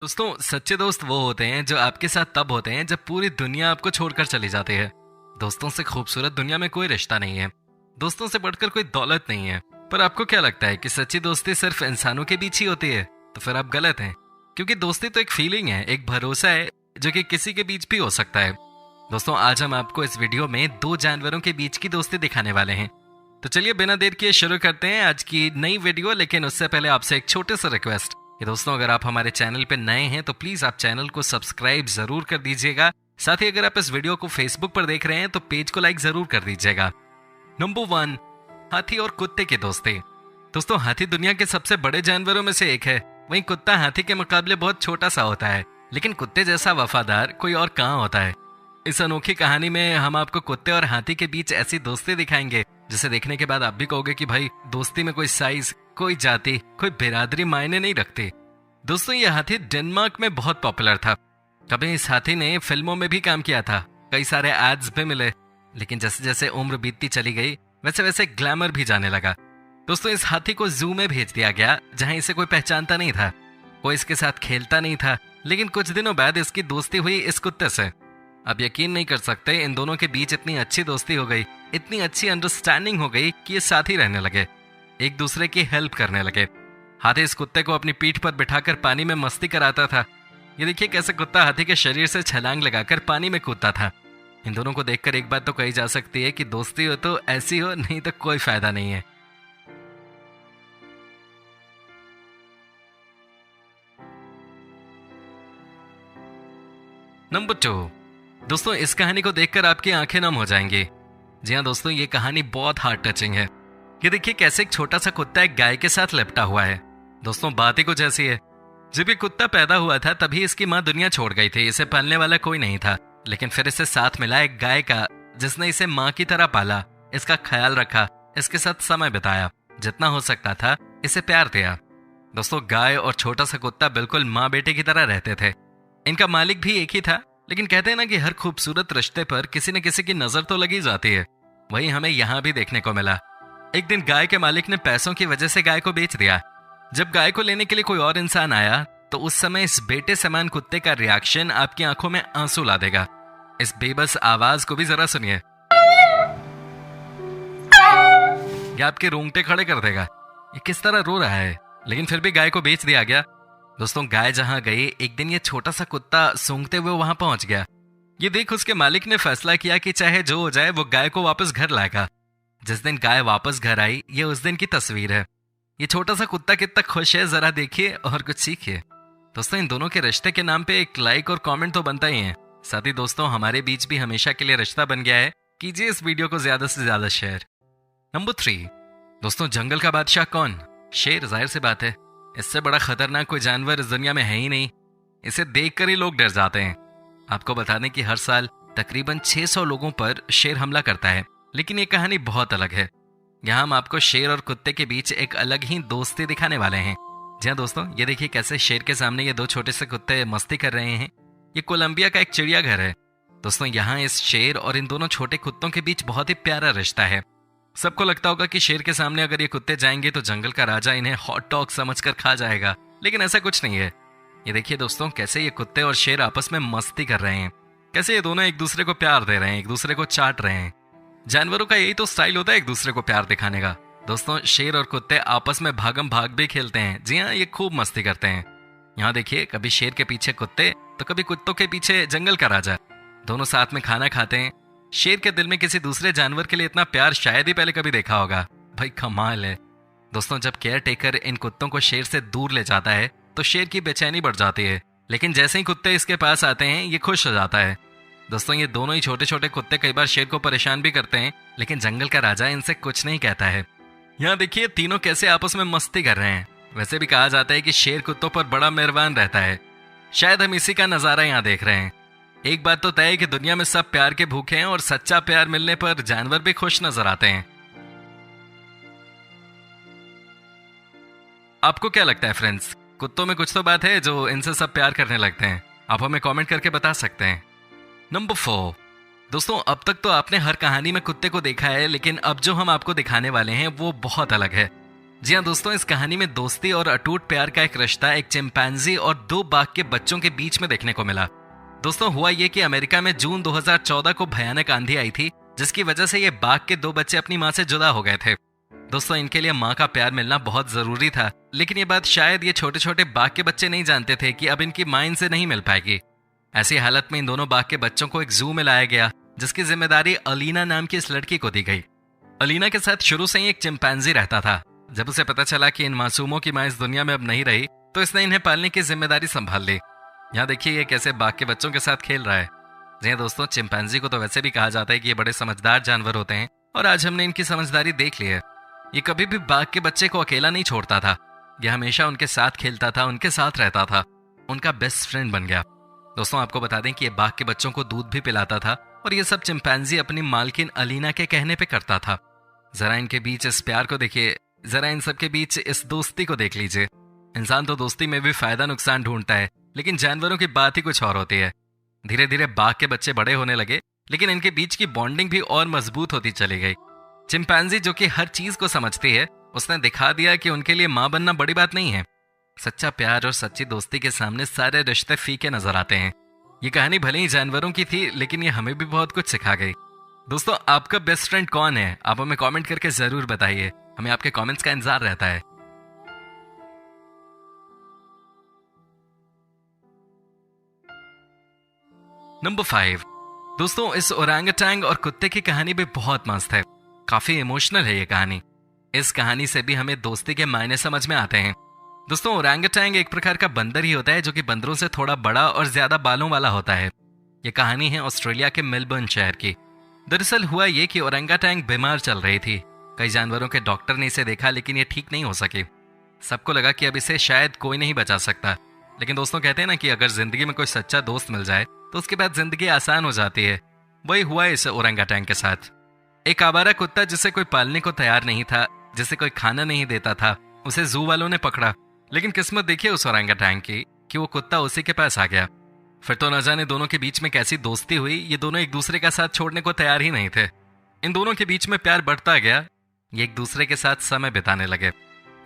दोस्तों, सच्चे दोस्त वो होते हैं जो आपके साथ तब होते हैं जब पूरी दुनिया आपको छोड़कर चली जाती है। दोस्तों से खूबसूरत दुनिया में कोई रिश्ता नहीं है। दोस्तों से बढ़कर कोई दौलत नहीं है। पर आपको क्या लगता है कि सच्ची दोस्ती सिर्फ इंसानों के बीच ही होती है? तो फिर आप गलत हैं। क्योंकि दोस्ती तो एक फीलिंग है, एक भरोसा है जो कि किसी के बीच भी हो सकता है। दोस्तों, आज हम आपको इस वीडियो में दो जानवरों के बीच की दोस्ती दिखाने वाले हैं। तो चलिए बिना देर किए शुरू करते हैं आज की नई वीडियो। लेकिन उससे पहले आपसे एक छोटे सा रिक्वेस्ट कि दोस्तों, अगर आप हमारे चैनल पे नए हैं तो प्लीज आप चैनल को सब्सक्राइब जरूर कर दीजिएगा। साथ ही अगर आप इस वीडियो को फेसबुक पर देख रहे हैं तो पेज को लाइक जरूर कर दीजिएगा। नंबर 1, हाथी और कुत्ते की दोस्ती। दोस्तों, हाथी दुनिया के सबसे बड़े जानवरों में से एक है। वहीं कुत्ता हाथी के मुकाबले बहुत छोटा सा होता है, लेकिन कुत्ते जैसा वफादार कोई और कहाँ होता है। इस अनोखी कहानी में हम आपको कुत्ते और हाथी के बीच ऐसी दोस्ती दिखाएंगे जिसे देखने के बाद आप भी कहोगे कि भाई, दोस्ती में कोई साइज, कोई जाति, कोई बिरादरी मायने नहीं रखती। दोस्तों, ये हाथी डेनमार्क में बहुत पॉपुलर था। कभी इस हाथी ने फिल्मों में भी काम किया था, कई सारे एड्स भी मिले। लेकिन जैसे जैसे उम्र बीतती चली गई वैसे वैसे ग्लैमर भी जाने लगा। दोस्तों, इस हाथी को जू में भेज दिया गया जहां इसे कोई पहचानता नहीं था, कोई इसके साथ खेलता नहीं था। लेकिन कुछ दिनों बाद इसकी दोस्ती हुई इस कुत्ते से। अब यकीन नहीं कर सकते, इन दोनों के बीच इतनी अच्छी दोस्ती हो गई, इतनी अच्छी अंडरस्टैंडिंग हो गई कि ये साथ ही रहने लगे, एक दूसरे की हेल्प करने लगे। हाथी इस कुत्ते को अपनी पीठ पर बिठाकर पानी में मस्ती कराता था। ये देखिए कैसे कुत्ता हाथी के शरीर से छलांग लगाकर पानी में कूदता था। इन दोनों को देखकर एक बात तो कही जा सकती है कि दोस्ती हो तो ऐसी हो, नहीं तो कोई फायदा नहीं है। नंबर 2, दोस्तों, इस कहानी को देखकर आपकी आंखें नम हो जाएंगी। जी हाँ दोस्तों, ये कहानी बहुत हार्ट टचिंग है। ये देखिए कैसे एक छोटा सा कुत्ता एक गाय के साथ लिपटा हुआ है। दोस्तों, बात ही कुछ ऐसी है। जब ये कुत्ता पैदा हुआ था तभी इसकी माँ दुनिया छोड़ गई थी, इसे पालने वाला कोई नहीं था। लेकिन फिर इसे साथ मिला एक गाय का, जिसने इसे माँ की तरह पाला, इसका ख्याल रखा, इसके साथ समय बिताया, जितना हो सकता था इसे प्यार दिया। दोस्तों, गाय और छोटा सा कुत्ता बिल्कुल माँ बेटे की तरह रहते थे। इनका मालिक भी एक ही था। लेकिन कहते हैं ना कि हर खूबसूरत रिश्ते पर किसी न किसी की नजर तो लगी जाती है। वही हमें यहाँ भी देखने को मिला। एक दिन गाय के मालिक ने पैसों की वजह से गाय को बेच दिया। जब गाय को लेने के लिए कोई और इंसान आया तो उस समय इस बेटे समान कुत्ते का रिएक्शन आपकी आंखों में आंसू ला देगा। इस बेबस आवाज को भी जरा सुनिए, ये आपके रोंगटे खड़े कर देगा। ये किस तरह रो रहा है, लेकिन फिर भी गाय को बेच दिया गया। दोस्तों, गाय जहां गई, एक दिन ये छोटा सा कुत्ता सूंघते हुए वहां पहुंच गया। ये देख उसके मालिक ने फैसला किया कि चाहे जो हो जाए वो गाय को वापस घर लाएगा। जिस दिन गाय वापस घर आई, ये उस दिन की तस्वीर है। ये छोटा सा कुत्ता कितना खुश है, जरा देखिए और कुछ सीखिए। दोस्तों, इन दोनों के रिश्ते के नाम पे एक लाइक और कमेंट तो बनता ही है। साथ ही दोस्तों, हमारे बीच भी हमेशा के लिए रिश्ता बन गया है। कीजिए इस वीडियो को ज्यादा से ज्यादा शेयर। नंबर 3, दोस्तों, जंगल का बादशाह कौन? शेर, जाहिर सी बात है। इससे बड़ा खतरनाक कोई जानवर इस दुनिया में है ही नहीं। इसे देखकर ही लोग डर जाते हैं। आपको बता दें कि हर साल तकरीबन 600 लोगों पर शेर हमला करता है। लेकिन ये कहानी बहुत अलग है। यहाँ हम आपको शेर और कुत्ते के बीच एक अलग ही दोस्ती दिखाने वाले हैं। जी हाँ दोस्तों, ये देखिए कैसे शेर के सामने ये दो छोटे से कुत्ते मस्ती कर रहे हैं। ये कोलंबिया का एक चिड़ियाघर है। दोस्तों, यहाँ इस शेर और इन दोनों छोटे कुत्तों के बीच बहुत ही प्यारा रिश्ता है। सबको लगता होगा कि शेर के सामने अगर ये कुत्ते जाएंगे तो जंगल का राजा इन्हें हॉट डॉग समझकर खा जाएगा, लेकिन ऐसा कुछ नहीं है। ये देखिए दोस्तों, कैसे ये कुत्ते और शेर आपस में मस्ती कर रहे हैं, कैसे ये दोनों एक दूसरे को प्यार दे रहे हैं, एक दूसरे को चाट रहे हैं। जानवरों का यही तो स्टाइल होता है, एक दूसरे को प्यार दिखाने का। दोस्तों, शेर और कुत्ते आपस में भागम भाग भी खेलते हैं। जी हाँ, ये खूब मस्ती करते हैं। यहाँ देखिए, कभी शेर के पीछे कुत्ते तो कभी कुत्तों के पीछे जंगल का राजा। दोनों साथ में खाना खाते हैं। शेर के दिल में किसी दूसरे जानवर के लिए इतना प्यार शायद ही पहले कभी देखा होगा। भाई कमाल है। दोस्तों, जब केयर टेकर इन कुत्तों को शेर से दूर ले जाता है तो शेर की बेचैनी बढ़ जाती है। लेकिन जैसे ही कुत्ते इसके पास आते हैं ये खुश हो जाता है। दोस्तों, ये दोनों ही छोटे छोटे कुत्ते कई बार शेर को परेशान भी करते हैं, लेकिन जंगल का राजा इनसे कुछ नहीं कहता है। यहाँ देखिए तीनों कैसे आपस में मस्ती कर रहे हैं। वैसे भी कहा जाता है कि शेर कुत्तों पर बड़ा मेहरबान रहता है। शायद हम इसी का नजारा यहाँ देख रहे हैं। एक बात तो तय है कि दुनिया में सब प्यार के भूखे हैं और सच्चा प्यार मिलने पर जानवर भी खुश नजर आते हैं। आपको क्या लगता है फ्रेंड्स, कुत्तों में कुछ तो बात है जो इनसे सब प्यार करने लगते हैं? आप हमें कमेंट करके बता सकते हैं। नंबर 4, दोस्तों, अब तक तो आपने हर कहानी में कुत्ते को देखा है, लेकिन अब जो हम आपको दिखाने वाले हैं वो बहुत अलग है। जी हाँ दोस्तों, इस कहानी में दोस्ती और अटूट प्यार का एक रिश्ता एक चिंपैंजी और 2 बाघ के बच्चों के बीच में देखने को मिला। दोस्तों हुआ ये कि अमेरिका में जून 2014 को भयानक आंधी आई थी, जिसकी वजह से ये बाघ के 2 बच्चे अपनी माँ से जुदा हो गए थे। दोस्तों इनके लिए माँ का प्यार मिलना बहुत जरूरी था, लेकिन ये बात शायद ये छोटे छोटे बाघ के बच्चे नहीं जानते थे कि अब इनकी माँ इनसे नहीं मिल पाएगी। ऐसी हालत में इन दोनों बाघ के बच्चों को एक जू में लाया गया, जिसकी जिम्मेदारी अलीना नाम की इस लड़की को दी गई। अलीना के साथ शुरू से ही एक चिंपैंजी रहता था। जब उसे पता चला कि इन मासूमों की माँ इस दुनिया में अब नहीं रही, तो इसने इन्हें पालने की जिम्मेदारी संभाल ली। यहाँ देखिए ये कैसे बाघ के बच्चों के साथ खेल रहा है। जी दोस्तों, चिंपैंजी को तो वैसे भी कहा जाता है कि ये बड़े समझदार जानवर होते हैं, और आज हमने इनकी समझदारी देख ली है। ये कभी भी बाघ के बच्चे को अकेला नहीं छोड़ता था। ये हमेशा उनके साथ खेलता था, उनके साथ रहता था, उनका बेस्ट फ्रेंड बन गया। दोस्तों आपको बता दें कि ये बाघ के बच्चों को दूध भी पिलाता था, और ये सब चिंपैंजी अपनी मालकिन अलीना के कहने पे करता था। जरा इनके बीच इस प्यार को देखिए, जरा इन सब के बीच इस दोस्ती को देख लीजिए। इंसान तो दोस्ती में भी फायदा नुकसान ढूंढता है, लेकिन जानवरों की बात ही कुछ और होती है। धीरे धीरे बाघ के बच्चे बड़े होने लगे, लेकिन इनके बीच की बॉन्डिंग भी और मजबूत होती चली गई। चिंपैंजी जो कि हर चीज को समझती है, उसने दिखा दिया कि उनके लिए मां बनना बड़ी बात नहीं है। सच्चा प्यार और सच्ची दोस्ती के सामने सारे रिश्ते फीके नजर आते हैं। ये कहानी भले ही जानवरों की थी, लेकिन ये हमें भी बहुत कुछ सिखा गई। दोस्तों आपका बेस्ट फ्रेंड कौन है? आप हमें कमेंट करके जरूर बताइए, हमें आपके कमेंट्स का इंतजार रहता है। नंबर 5। दोस्तों इस ओरंगुटैन और कुत्ते की कहानी भी बहुत मस्त है। काफी इमोशनल है ये कहानी। इस कहानी से भी हमें दोस्ती के मायने समझ में आते हैं। दोस्तों ओरंगुटैन एक प्रकार का बंदर ही होता है, जो कि बंदरों से थोड़ा बड़ा और ज्यादा बालों वाला होता है। ये कहानी है ऑस्ट्रेलिया के मेलबर्न शहर की। दरअसल हुआ ये कि ओरंगुटैन बीमार चल रही थी। कई जानवरों के डॉक्टर ने इसे देखा, लेकिन ये ठीक नहीं हो सकी। सबको लगा कि अब इसे शायद कोई नहीं बचा सकता। लेकिन दोस्तों कहते हैं ना कि अगर जिंदगी में कोई सच्चा दोस्त मिल जाए तो उसके बाद जिंदगी आसान हो जाती है। वही हुआ इस ओरंगुटैन के साथ। एक आवारा कुत्ता जिसे कोई पालने को तैयार नहीं था, जिसे कोई खाना नहीं देता था, उसे जू वालों ने पकड़ा। लेकिन किस्मत देखिए उस ओरंगुटैन की कि वो कुत्ता उसी के पास आ गया। फिर तो न जाने दोनों के बीच में कैसी दोस्ती हुई। ये दोनों एक दूसरे का साथ छोड़ने को तैयार ही नहीं थे। इन दोनों के बीच में प्यार बढ़ता गया। ये एक दूसरे के साथ समय बिताने लगे।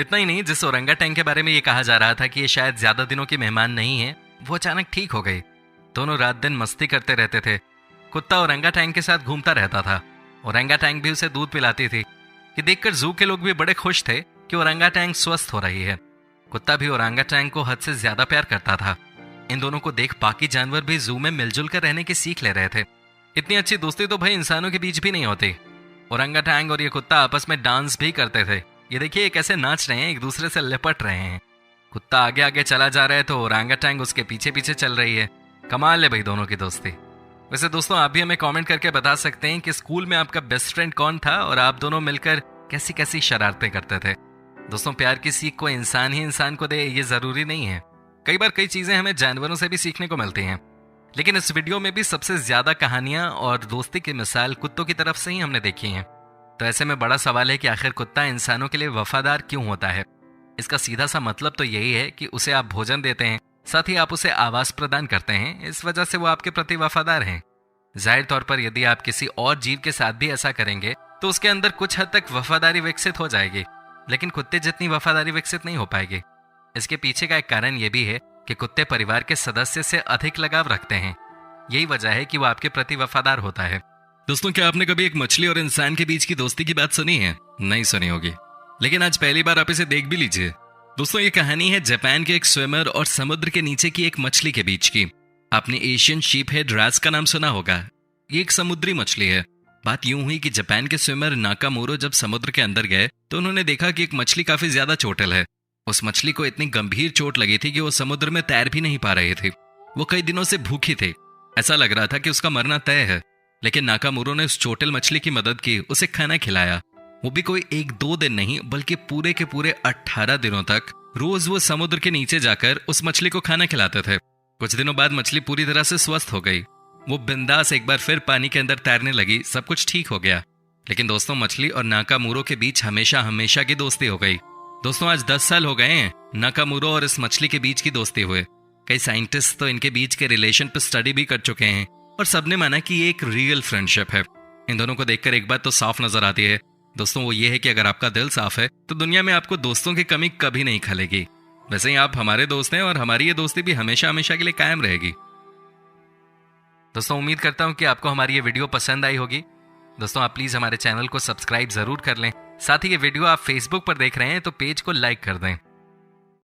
इतना ही नहीं, जिस ओरंगुटैन के बारे में ये कहा जा रहा था कि ये शायद ज्यादा दिनों की मेहमान नहीं है, वो अचानक ठीक हो गई। दोनों रात दिन मस्ती करते रहते थे। कुत्ता ओरंगुटैन के साथ घूमता रहता था। ओरंगुटैन भी उसे दूध पिलाती थी। ये देखकर जू के लोग भी बड़े खुश थे कि ओरंगुटैन स्वस्थ हो रही है। कुत्ता भी ओरंगुटैन को हद से ज्यादा प्यार करता था। इन दोनों को देख बाकी जानवर भी जू में मिलजुल कर रहने की सीख ले रहे थे। इतनी अच्छी दोस्ती तो भाई इंसानों के बीच भी नहीं होती। ओरंगुटैन और ये कुत्ता आपस में डांस भी करते थे। ये देखिए कैसे नाच रहे हैं, एक दूसरे से लिपट रहे हैं। कुत्ता आगे आगे चला जा रहा है तो ओरंगुटैन उसके पीछे पीछे चल रही है। कमाल है भाई दोनों की दोस्ती। वैसे दोस्तों आप भी हमें कमेंट करके बता सकते हैं कि स्कूल में आपका बेस्ट फ्रेंड कौन था और आप दोनों मिलकर कैसी कैसी शरारतें करते थे। दोस्तों प्यार की सीख को इंसान ही इंसान को दे ये जरूरी नहीं है। कई बार कई चीजें हमें जानवरों से भी सीखने को मिलती हैं। लेकिन इस वीडियो में भी सबसे ज्यादा कहानियां और दोस्ती की मिसाल कुत्तों की तरफ से ही हमने देखी हैं। तो ऐसे में बड़ा सवाल है कि आखिर कुत्ता इंसानों के लिए वफादार क्यों होता है? इसका सीधा सा मतलब तो यही है कि उसे आप भोजन देते हैं, साथ ही आप उसे आवास प्रदान करते हैं। इस वजह से वो आपके प्रति वफादार हैं। जाहिर तौर पर यदि आप किसी और जीव के साथ भी ऐसा करेंगे तो उसके अंदर कुछ हद तक वफादारी विकसित हो जाएगी, लेकिन कुत्ते जितनी वफादारी विकसित नहीं हो पाएगी। इसके पीछे का एक कारण यह भी है कि कुत्ते परिवार के सदस्य से अधिक लगाव रखते हैं। यही वजह है कि वो आपके प्रति वफादार होता है। दोस्तों क्या आपने कभी एक मछली और इंसान के बीच की दोस्ती की बात सुनी है? नहीं सुनी होगी, लेकिन आज पहली बार आप इसे देख भी लीजिए। दोस्तों ये कहानी है जापान के एक स्विमर और समुद्र के नीचे की एक मछली के बीच की। आपने एशियन शीप हेड राज का नाम सुना होगा। ये एक समुद्री मछली है। बात यूं हुई कि जापान के स्विमर नाकामोरो जब समुद्र के अंदर गए तो उन्होंने देखा कि एक मछली काफी ज्यादा चोटिल है। उस मछली को इतनी गंभीर चोट लगी थी कि वो समुद्र में तैर भी नहीं पा रही थी। वो कई दिनों से भूखी थी। ऐसा लग रहा था कि उसका मरना तय है। लेकिन नाकामोरो ने उस चोटिल मछली की मदद की, उसे खाना खिलाया। वो भी कोई 1-2 दिन नहीं, बल्कि पूरे के पूरे 18 दिनों तक रोज वो समुद्र के नीचे जाकर उस मछली को खाना खिलाते थे। कुछ दिनों बाद मछली पूरी तरह से स्वस्थ हो गई। वो बिंदास एक बार फिर पानी के अंदर तैरने लगी। सब कुछ ठीक हो गया। लेकिन दोस्तों मछली और नाकामोरो के बीच हमेशा हमेशा की दोस्ती हो गई। दोस्तों आज 10 साल हो गए हैं नाकामोरो और इस मछली के बीच की दोस्ती हुए। कई साइंटिस्ट तो इनके बीच के रिलेशन पर स्टडी भी कर चुके हैं और सबने माना कि ये एक रियल फ्रेंडशिप है। इन दोनों को देखकर एक बात तो साफ नजर आती है दोस्तों वो ये है कि अगर आपका दिल साफ है तो दुनिया में आपको दोस्तों की कमी कभी नहीं खलेगी। वैसे ही आप हमारे दोस्त हैं और हमारी ये दोस्ती भी हमेशा हमेशा के लिए कायम रहेगी। दोस्तों उम्मीद करता हूँ कि आपको हमारी ये वीडियो पसंद आई होगी। दोस्तों आप प्लीज हमारे चैनल को सब्सक्राइब जरूर कर लें। साथ ही ये वीडियो आप फेसबुक पर देख रहे हैं तो पेज को लाइक कर दें।